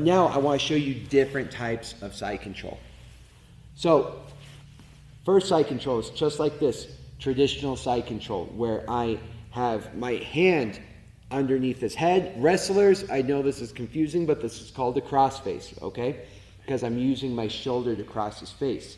now I want to show you different types of side control. So first side control is just like this, traditional side control, where I have my hand underneath his head. Wrestlers, I know this is confusing, but this is called a cross face, okay? Because I'm using my shoulder to cross his face,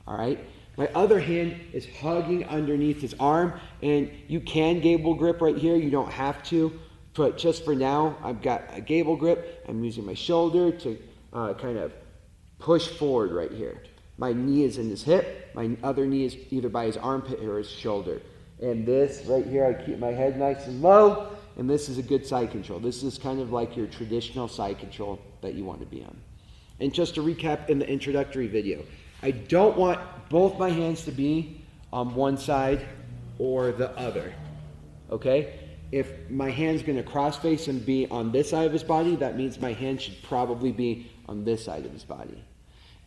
all right? My other hand is hugging underneath his arm, and you can gable grip right here. You don't have to, but just for now, I've got a gable grip. I'm using my shoulder to kind of push forward right here. My knee is in his hip. My other knee is either by his armpit or his shoulder. And this right here, I keep my head nice and low, and this is a good side control. This is kind of like your traditional side control that you want to be on. And just to recap in the introductory video, I don't want both my hands to be on one side or the other, okay? If my hand's gonna cross face and be on this side of his body, that means my hand should probably be on this side of his body.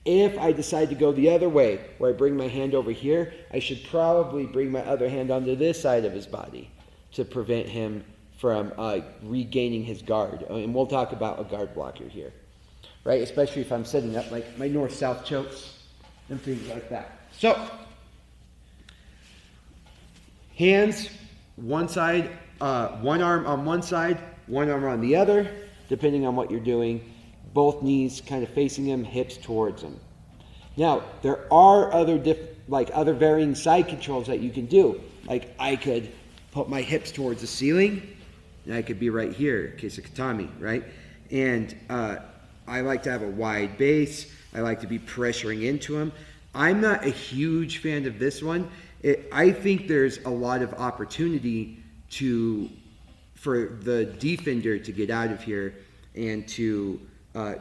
If I decide to go the other way, where I bring my hand over here, I should probably bring my other hand onto this side of his body to prevent him from regaining his guard. And we'll talk about a guard blocker here, right? Especially if I'm setting up like my north-south chokes and things like that. So, hands, one side, one arm on one side, one arm on the other, depending on what you're doing. Both knees kind of facing him, hips towards him. Now, there are other other varying side controls that you can do. Like I could put my hips towards the ceiling, and I could be right here, Kisakatami, right? And I like to have a wide base. I like to be pressuring into him. I'm not a huge fan of this one. I think there's a lot of opportunity for the defender to get out of here and to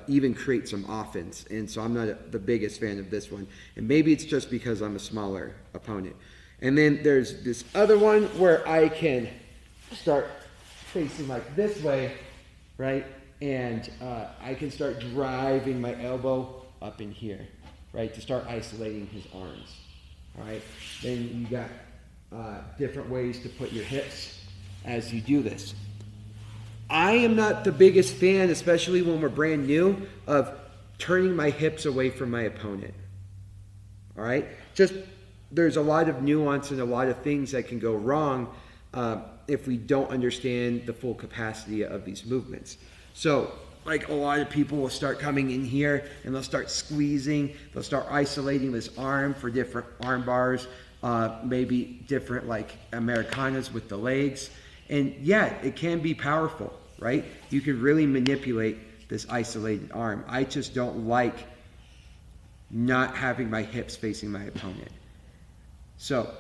even create some offense. And so I'm not the biggest fan of this one. And maybe it's just because I'm a smaller opponent. And then there's this other one where I can start facing like this way, right? And I can start driving my elbow up in here, right? To start isolating his arms, all right? Then you got different ways to put your hips as you do this. I am not the biggest fan, especially when we're brand new, of turning my hips away from my opponent. All right? Just there's a lot of nuance and a lot of things that can go wrong if we don't understand the full capacity of these movements. So, like a lot of people will start coming in here and they'll start squeezing, they'll start isolating this arm for different arm bars, maybe different like Americanas with the legs. And yeah, it can be powerful, right? You can really manipulate this isolated arm. I just don't like not having my hips facing my opponent. So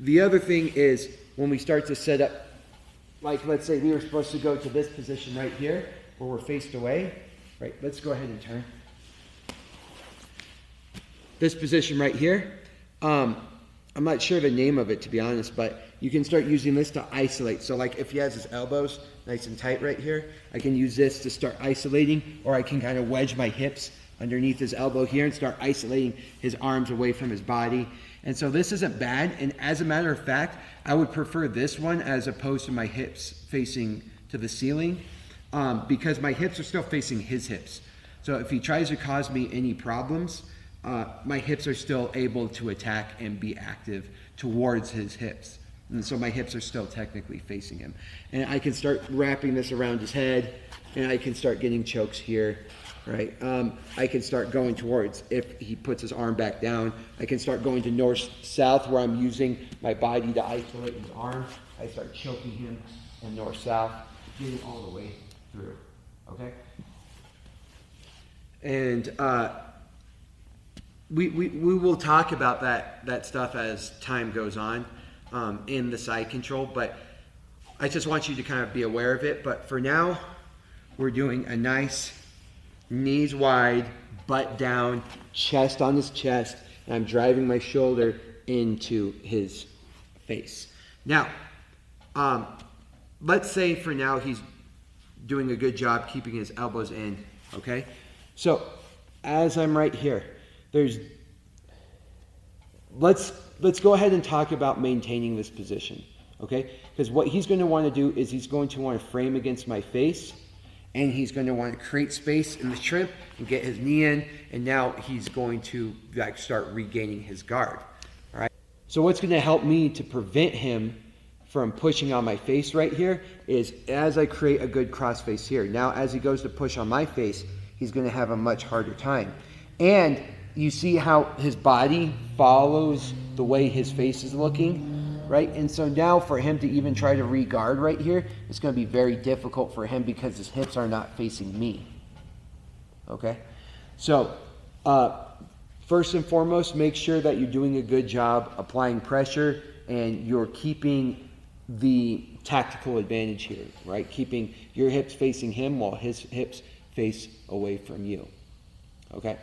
the other thing is when we start to set up, like let's say we were supposed to go to this position right here where we're faced away, right? Let's go ahead and turn. This position right here, I'm not sure the name of it to be honest, but you can start using this to isolate. So like if he has his elbows nice and tight right here, I can use this to start isolating, or I can kind of wedge my hips underneath his elbow here and start isolating his arms away from his body. And so this isn't bad. And as a matter of fact, I would prefer this one as opposed to my hips facing to the ceiling because my hips are still facing his hips. So if he tries to cause me any problems, my hips are still able to attack and be active towards his hips. And so my hips are still technically facing him. And I can start wrapping this around his head, and I can start getting chokes here, right? I can start going towards, if he puts his arm back down, I can start going to north-south where I'm using my body to isolate his arm. I start choking him in north-south, getting all the way through, okay? And we will talk about that stuff as time goes on in the side control, but I just want you to kind of be aware of it. But for now, we're doing a nice knees wide, butt down, chest on his chest, and I'm driving my shoulder into his face. Now, let's say for now he's doing a good job keeping his elbows in, okay? So, as I'm right here, let's go ahead and talk about maintaining this position, okay? Because what he's going to want to do is he's going to want to frame against my face, and he's going to want to create space in the shrimp and get his knee in, and now he's going to like start regaining his guard. All right. So what's going to help me to prevent him from pushing on my face right here is as I create a good cross face here. Now as he goes to push on my face, he's going to have a much harder time. And you see how his body follows the way his face is looking, right? And so now for him to even try to re-guard right here, it's going to be very difficult for him because his hips are not facing me. Okay? So, first and foremost, make sure that you're doing a good job applying pressure and you're keeping the tactical advantage here, right? Keeping your hips facing him while his hips face away from you. Okay?